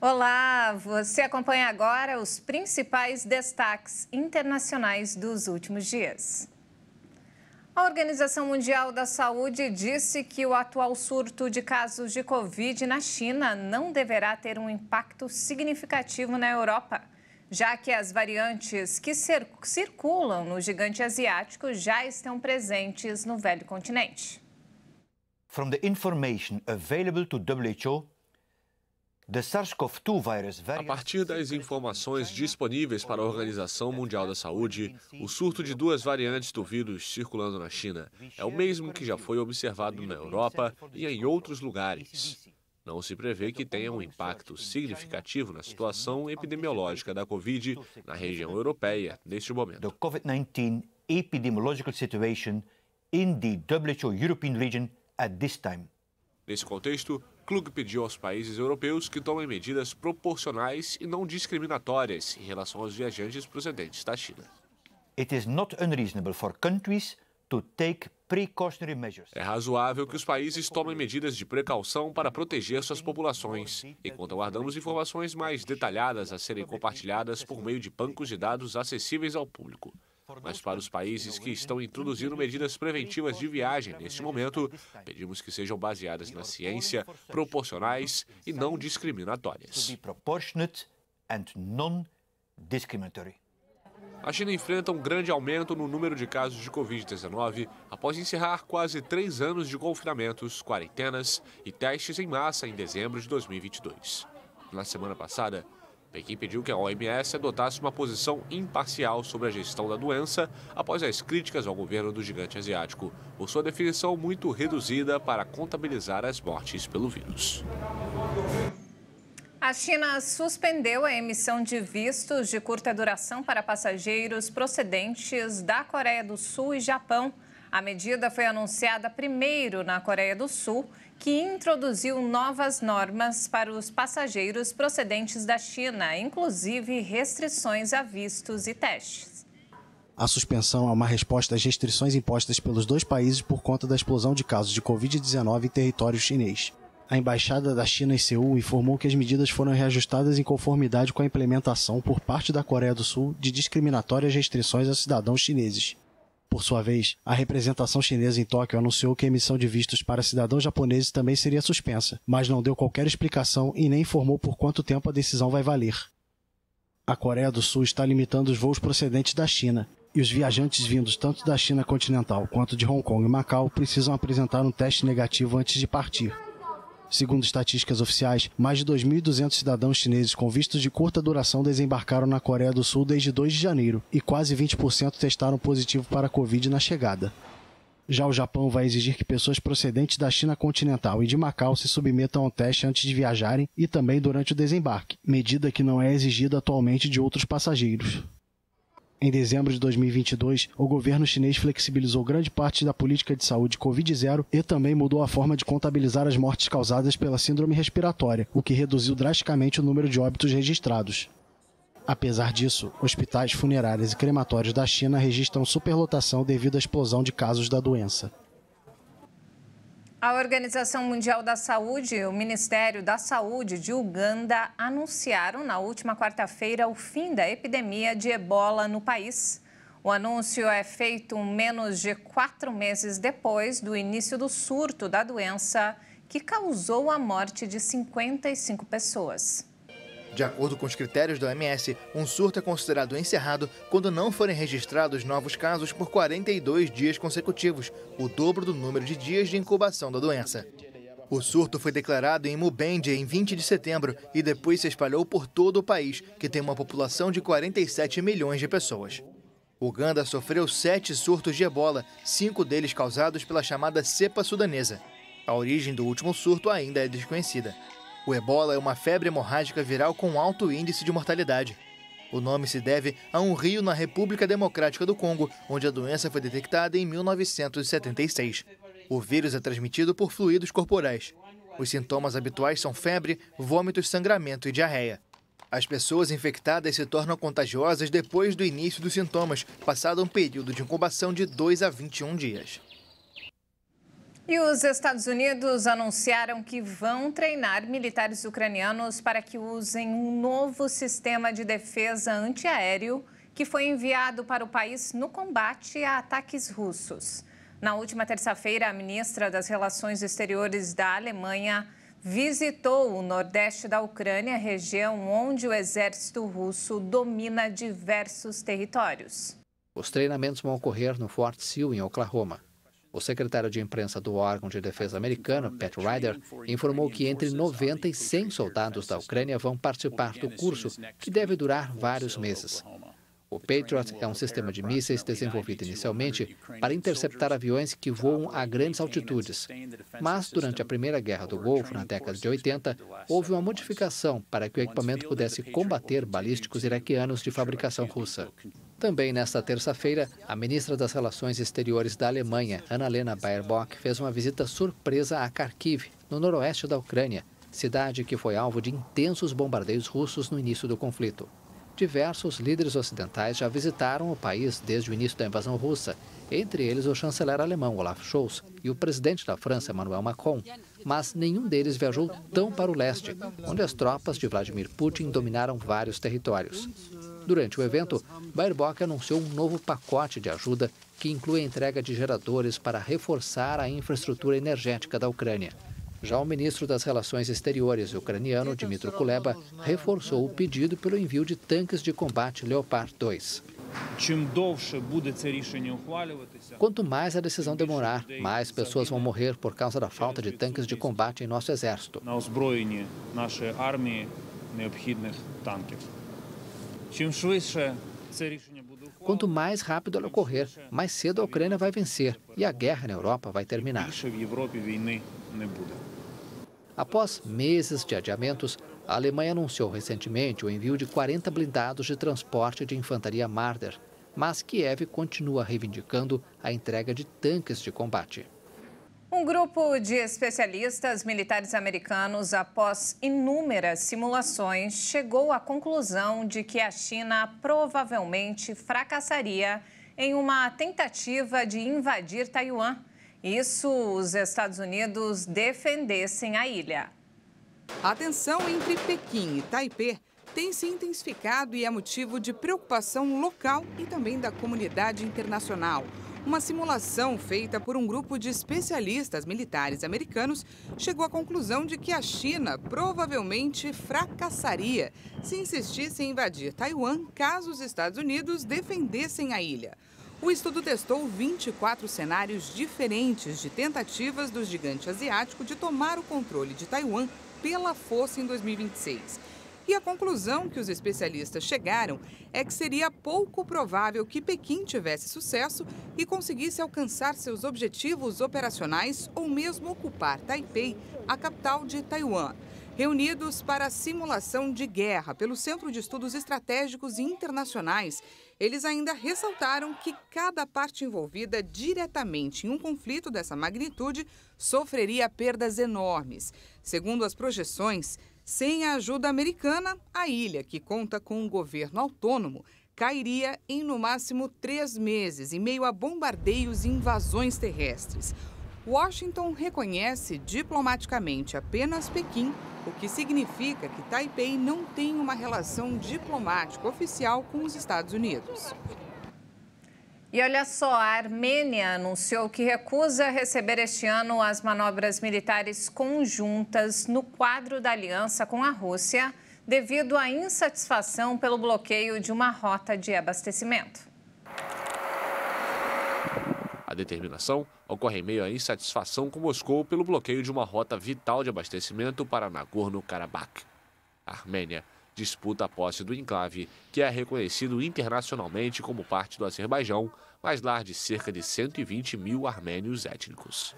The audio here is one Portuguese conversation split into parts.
Olá, você acompanha agora os principais destaques internacionais dos últimos dias. A Organização Mundial da Saúde disse que o atual surto de casos de Covid na China não deverá ter um impacto significativo na Europa, já que as variantes que circulam no gigante asiático já estão presentes no velho continente. From the information available to WHO, a partir das informações disponíveis para a Organização Mundial da Saúde, o surto de duas variantes do vírus circulando na China é o mesmo que já foi observado na Europa e em outros lugares. Não se prevê que tenha um impacto significativo na situação epidemiológica da Covid na região europeia neste momento. The COVID-19 epidemiological situation in the WHO European region at this time. Nesse contexto, Klug pediu aos países europeus que tomem medidas proporcionais e não discriminatórias em relação aos viajantes procedentes da China. It is not unreasonable for countries to take precautionary measures. É razoável que os países tomem medidas de precaução para proteger suas populações, enquanto aguardamos informações mais detalhadas a serem compartilhadas por meio de bancos de dados acessíveis ao público. Mas para os países que estão introduzindo medidas preventivas de viagem neste momento, pedimos que sejam baseadas na ciência, proporcionais e não discriminatórias. A China enfrenta um grande aumento no número de casos de Covid-19 após encerrar quase 3 anos de confinamentos, quarentenas e testes em massa em dezembro de 2022. Na semana passada, Pequim pediu que a OMS adotasse uma posição imparcial sobre a gestão da doença após as críticas ao governo do gigante asiático, por sua definição muito reduzida para contabilizar as mortes pelo vírus. A China suspendeu a emissão de vistos de curta duração para passageiros procedentes da Coreia do Sul e Japão. A medida foi anunciada primeiro na Coreia do Sul, que introduziu novas normas para os passageiros procedentes da China, inclusive restrições a vistos e testes. A suspensão é uma resposta às restrições impostas pelos dois países por conta da explosão de casos de Covid-19 em território chinês. A Embaixada da China em Seul informou que as medidas foram reajustadas em conformidade com a implementação por parte da Coreia do Sul de discriminatórias restrições a cidadãos chineses. Por sua vez, a representação chinesa em Tóquio anunciou que a emissão de vistos para cidadãos japoneses também seria suspensa, mas não deu qualquer explicação e nem informou por quanto tempo a decisão vai valer. A Coreia do Sul está limitando os voos procedentes da China, e os viajantes vindos tanto da China continental quanto de Hong Kong e Macau precisam apresentar um teste negativo antes de partir. Segundo estatísticas oficiais, mais de 2.200 cidadãos chineses com vistos de curta duração desembarcaram na Coreia do Sul desde 2 de janeiro e quase 20% testaram positivo para a Covid na chegada. Já o Japão vai exigir que pessoas procedentes da China continental e de Macau se submetam ao teste antes de viajarem e também durante o desembarque, medida que não é exigida atualmente de outros passageiros. Em dezembro de 2022, o governo chinês flexibilizou grande parte da política de saúde Covid-0 e também mudou a forma de contabilizar as mortes causadas pela síndrome respiratória, o que reduziu drasticamente o número de óbitos registrados. Apesar disso, hospitais, funerárias e crematórios da China registram superlotação devido à explosão de casos da doença. A Organização Mundial da Saúde e o Ministério da Saúde de Uganda anunciaram na última quarta-feira o fim da epidemia de ebola no país. O anúncio é feito menos de 4 meses depois do início do surto da doença, que causou a morte de 55 pessoas. De acordo com os critérios da OMS, um surto é considerado encerrado quando não forem registrados novos casos por 42 dias consecutivos, o dobro do número de dias de incubação da doença. O surto foi declarado em Mubende em 20 de setembro e depois se espalhou por todo o país, que tem uma população de 47 milhões de pessoas. Uganda sofreu 7 surtos de ebola, 5 deles causados pela chamada cepa sudanesa. A origem do último surto ainda é desconhecida. O ebola é uma febre hemorrágica viral com alto índice de mortalidade. O nome se deve a um rio na República Democrática do Congo, onde a doença foi detectada em 1976. O vírus é transmitido por fluidos corporais. Os sintomas habituais são febre, vômitos, sangramento e diarreia. As pessoas infectadas se tornam contagiosas depois do início dos sintomas, passado um período de incubação de 2 a 21 dias. E os Estados Unidos anunciaram que vão treinar militares ucranianos para que usem um novo sistema de defesa antiaéreo que foi enviado para o país no combate a ataques russos. Na última terça-feira, a ministra das Relações Exteriores da Alemanha visitou o nordeste da Ucrânia, região onde o exército russo domina diversos territórios. Os treinamentos vão ocorrer no Fort Sill, em Oklahoma. O secretário de imprensa do órgão de defesa americano, Pat Ryder, informou que entre 90 e 100 soldados da Ucrânia vão participar do curso, que deve durar vários meses. O Patriot é um sistema de mísseis desenvolvido inicialmente para interceptar aviões que voam a grandes altitudes. Mas, durante a Primeira Guerra do Golfo, na década de 80, houve uma modificação para que o equipamento pudesse combater balísticos iraquianos de fabricação russa. Também nesta terça-feira, a ministra das Relações Exteriores da Alemanha, Annalena Baerbock, fez uma visita surpresa a Kharkiv, no noroeste da Ucrânia, cidade que foi alvo de intensos bombardeios russos no início do conflito. Diversos líderes ocidentais já visitaram o país desde o início da invasão russa, entre eles o chanceler alemão Olaf Scholz e o presidente da França, Emmanuel Macron, mas nenhum deles viajou tão para o leste, onde as tropas de Vladimir Putin dominaram vários territórios. Durante o evento, Baerbock anunciou um novo pacote de ajuda que inclui a entrega de geradores para reforçar a infraestrutura energética da Ucrânia. Já o ministro das Relações Exteriores ucraniano, Dmytro Kuleba, reforçou o pedido pelo envio de tanques de combate Leopard 2. Quanto mais a decisão demorar, mais pessoas vão morrer por causa da falta de tanques de combate em nosso exército. Quanto mais rápido ela ocorrer, mais cedo a Ucrânia vai vencer e a guerra na Europa vai terminar. Após meses de adiamentos, a Alemanha anunciou recentemente o envio de 40 blindados de transporte de infantaria Marder, mas Kiev continua reivindicando a entrega de tanques de combate. Um grupo de especialistas militares americanos, após inúmeras simulações, chegou à conclusão de que a China provavelmente fracassaria em uma tentativa de invadir Taiwan. Isso os Estados Unidos defendessem a ilha. A tensão entre Pequim e Taipei tem se intensificado e é motivo de preocupação local e também da comunidade internacional. Uma simulação feita por um grupo de especialistas militares americanos chegou à conclusão de que a China provavelmente fracassaria se insistisse em invadir Taiwan caso os Estados Unidos defendessem a ilha. O estudo testou 24 cenários diferentes de tentativas do gigante asiático de tomar o controle de Taiwan pela força em 2026. E a conclusão que os especialistas chegaram é que seria pouco provável que Pequim tivesse sucesso e conseguisse alcançar seus objetivos operacionais ou mesmo ocupar Taipei, a capital de Taiwan. Reunidos para a simulação de guerra pelo Centro de Estudos Estratégicos Internacionais, eles ainda ressaltaram que cada parte envolvida diretamente em um conflito dessa magnitude sofreria perdas enormes. Segundo as projeções, sem a ajuda americana, a ilha, que conta com um governo autônomo, cairia em no máximo 3 meses, em meio a bombardeios e invasões terrestres. Washington reconhece diplomaticamente apenas Pequim, o que significa que Taipei não tem uma relação diplomática oficial com os Estados Unidos. E olha só, a Armênia anunciou que recusa receber este ano as manobras militares conjuntas no quadro da aliança com a Rússia, devido à insatisfação pelo bloqueio de uma rota de abastecimento. A determinação ocorre em meio à insatisfação com Moscou pelo bloqueio de uma rota vital de abastecimento para Nagorno-Karabakh. A Armênia disputa a posse do enclave, que é reconhecido internacionalmente como parte do Azerbaijão, mas lar de cerca de 120 mil armênios étnicos.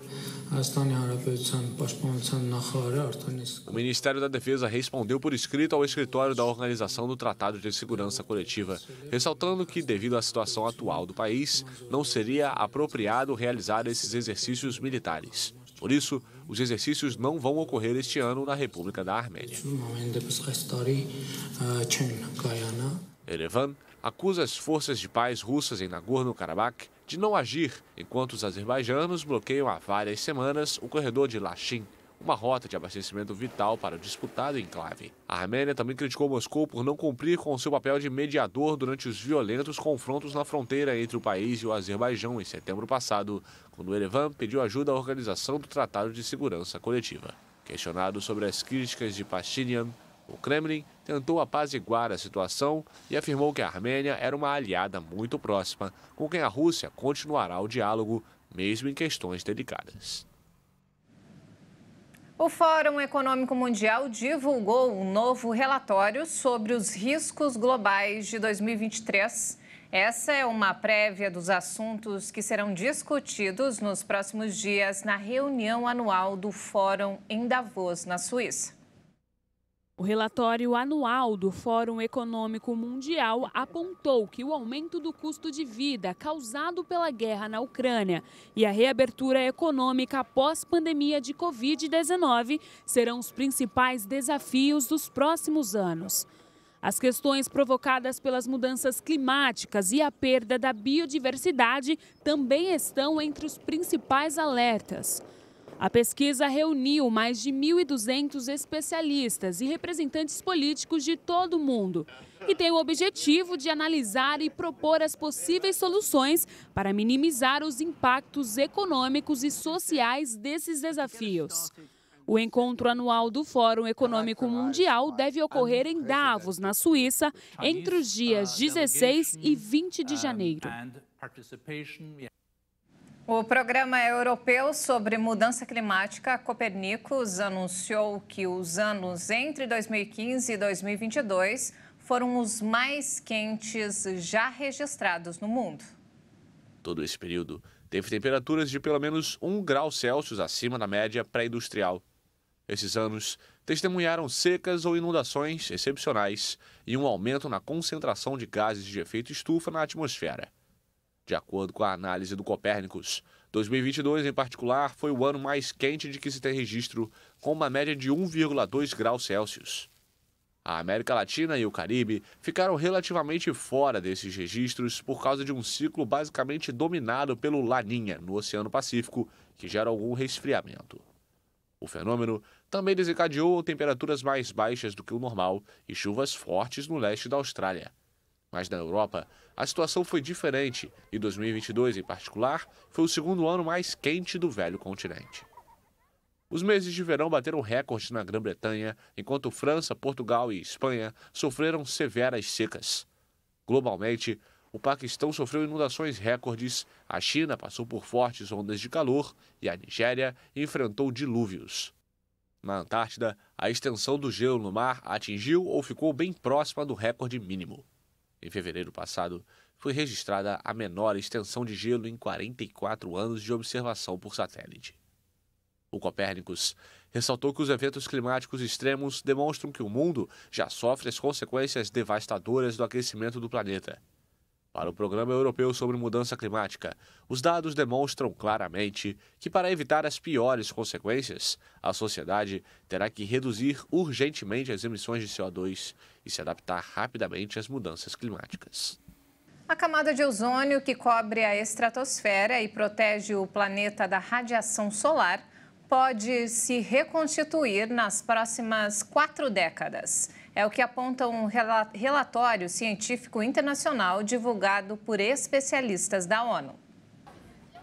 O Ministério da Defesa respondeu por escrito ao escritório da Organização do Tratado de Segurança Coletiva, ressaltando que, devido à situação atual do país, não seria apropriado realizar esses exercícios militares. Por isso, os exercícios não vão ocorrer este ano na República da Armênia. Erevan acusa as forças de paz russas em Nagorno-Karabakh de não agir, enquanto os azerbaijanos bloqueiam há várias semanas o corredor de Lachin, uma rota de abastecimento vital para o disputado enclave. A Armênia também criticou Moscou por não cumprir com seu papel de mediador durante os violentos confrontos na fronteira entre o país e o Azerbaijão em setembro passado, quando Erevan pediu ajuda à organização do Tratado de Segurança Coletiva. Questionado sobre as críticas de Pashinyan, o Kremlin tentou apaziguar a situação e afirmou que a Armênia era uma aliada muito próxima, com quem a Rússia continuará o diálogo, mesmo em questões delicadas. O Fórum Econômico Mundial divulgou um novo relatório sobre os riscos globais de 2023. Essa é uma prévia dos assuntos que serão discutidos nos próximos dias na reunião anual do Fórum em Davos, na Suíça. O relatório anual do Fórum Econômico Mundial apontou que o aumento do custo de vida causado pela guerra na Ucrânia e a reabertura econômica após pandemia de Covid-19 serão os principais desafios dos próximos anos. As questões provocadas pelas mudanças climáticas e a perda da biodiversidade também estão entre os principais alertas. A pesquisa reuniu mais de 1.200 especialistas e representantes políticos de todo o mundo e tem o objetivo de analisar e propor as possíveis soluções para minimizar os impactos econômicos e sociais desses desafios. O encontro anual do Fórum Econômico Mundial deve ocorrer em Davos, na Suíça, entre os dias 16 e 20 de janeiro. O Programa Europeu sobre Mudança Climática, Copernicus, anunciou que os anos entre 2015 e 2022 foram os mais quentes já registrados no mundo. Todo esse período teve temperaturas de pelo menos 1 grau Celsius acima da média pré-industrial. Esses anos testemunharam secas ou inundações excepcionais e um aumento na concentração de gases de efeito estufa na atmosfera. De acordo com a análise do Copernicus, 2022 em particular foi o ano mais quente de que se tem registro, com uma média de 1,2 graus Celsius. A América Latina e o Caribe ficaram relativamente fora desses registros por causa de um ciclo basicamente dominado pelo Laninha no Oceano Pacífico, que gera algum resfriamento. O fenômeno também desencadeou temperaturas mais baixas do que o normal e chuvas fortes no leste da Austrália. Mas na Europa, a situação foi diferente e 2022, em particular, foi o segundo ano mais quente do velho continente. Os meses de verão bateram recordes na Grã-Bretanha, enquanto França, Portugal e Espanha sofreram severas secas. Globalmente, o Paquistão sofreu inundações recordes, a China passou por fortes ondas de calor e a Nigéria enfrentou dilúvios. Na Antártida, a extensão do gelo no mar atingiu ou ficou bem próxima do recorde mínimo. Em fevereiro passado, foi registrada a menor extensão de gelo em 44 anos de observação por satélite. O Copernicus ressaltou que os eventos climáticos extremos demonstram que o mundo já sofre as consequências devastadoras do aquecimento do planeta. Para o Programa Europeu sobre Mudança Climática, os dados demonstram claramente que, para evitar as piores consequências, a sociedade terá que reduzir urgentemente as emissões de CO2 e se adaptar rapidamente às mudanças climáticas. A camada de ozônio, que cobre a estratosfera e protege o planeta da radiação solar, pode se reconstituir nas próximas 4 décadas. É o que aponta um relatório científico internacional divulgado por especialistas da ONU.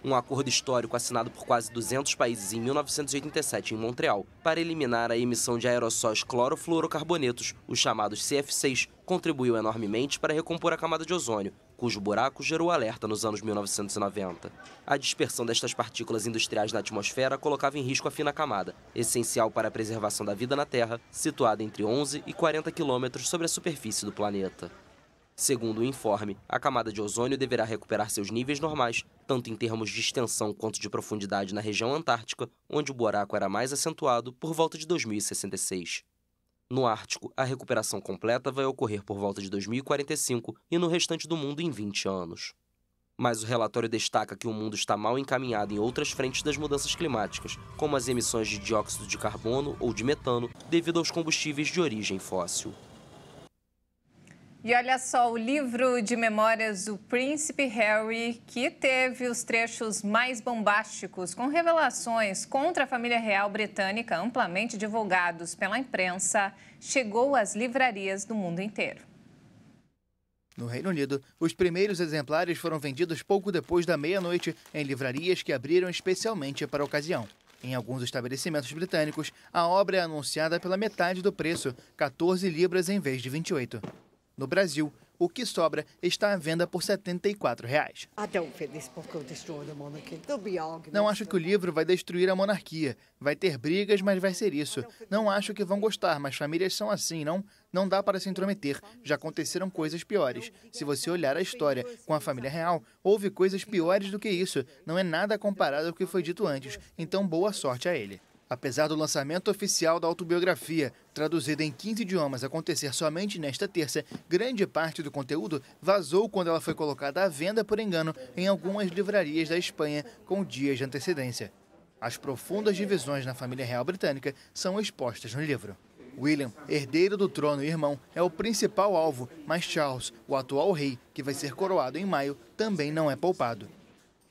Um acordo histórico assinado por quase 200 países em 1987 em Montreal para eliminar a emissão de aerossóis clorofluorocarbonetos, os chamados CF6, contribuiu enormemente para recompor a camada de ozônio, cujo buraco gerou alerta nos anos 1990. A dispersão destas partículas industriais na atmosfera colocava em risco a fina camada, essencial para a preservação da vida na Terra, situada entre 11 e 40 quilômetros sobre a superfície do planeta. Segundo o informe, a camada de ozônio deverá recuperar seus níveis normais, tanto em termos de extensão quanto de profundidade na região antártica, onde o buraco era mais acentuado, por volta de 2066. No Ártico, a recuperação completa vai ocorrer por volta de 2045 e no restante do mundo em 20 anos. Mas o relatório destaca que o mundo está mal encaminhado em outras frentes das mudanças climáticas, como as emissões de dióxido de carbono ou de metano, devido aos combustíveis de origem fóssil. E olha só, o livro de memórias do Príncipe Harry, que teve os trechos mais bombásticos, com revelações contra a família real britânica amplamente divulgados pela imprensa, chegou às livrarias do mundo inteiro. No Reino Unido, os primeiros exemplares foram vendidos pouco depois da meia-noite em livrarias que abriram especialmente para a ocasião. Em alguns estabelecimentos britânicos, a obra é anunciada pela metade do preço, 14 libras em vez de 28. No Brasil, o que sobra está à venda por R$ 74. Não acho que o livro vai destruir a monarquia. Vai ter brigas, mas vai ser isso. Não acho que vão gostar, mas famílias são assim, não? Não dá para se intrometer. Já aconteceram coisas piores. Se você olhar a história com a família real, houve coisas piores do que isso. Não é nada comparado ao que foi dito antes. Então, boa sorte a ele. Apesar do lançamento oficial da autobiografia, traduzida em 15 idiomas, acontecer somente nesta terça, grande parte do conteúdo vazou quando ela foi colocada à venda por engano em algumas livrarias da Espanha com dias de antecedência. As profundas divisões na família real britânica são expostas no livro. William, herdeiro do trono e irmão, é o principal alvo, mas Charles, o atual rei, que vai ser coroado em maio, também não é poupado.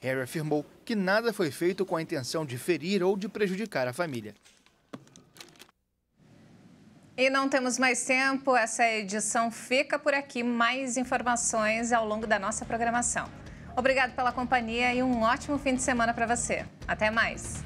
Harry afirmou que nada foi feito com a intenção de ferir ou de prejudicar a família. E não temos mais tempo, essa edição fica por aqui. Mais informações ao longo da nossa programação. Obrigado pela companhia e um ótimo fim de semana para você. Até mais!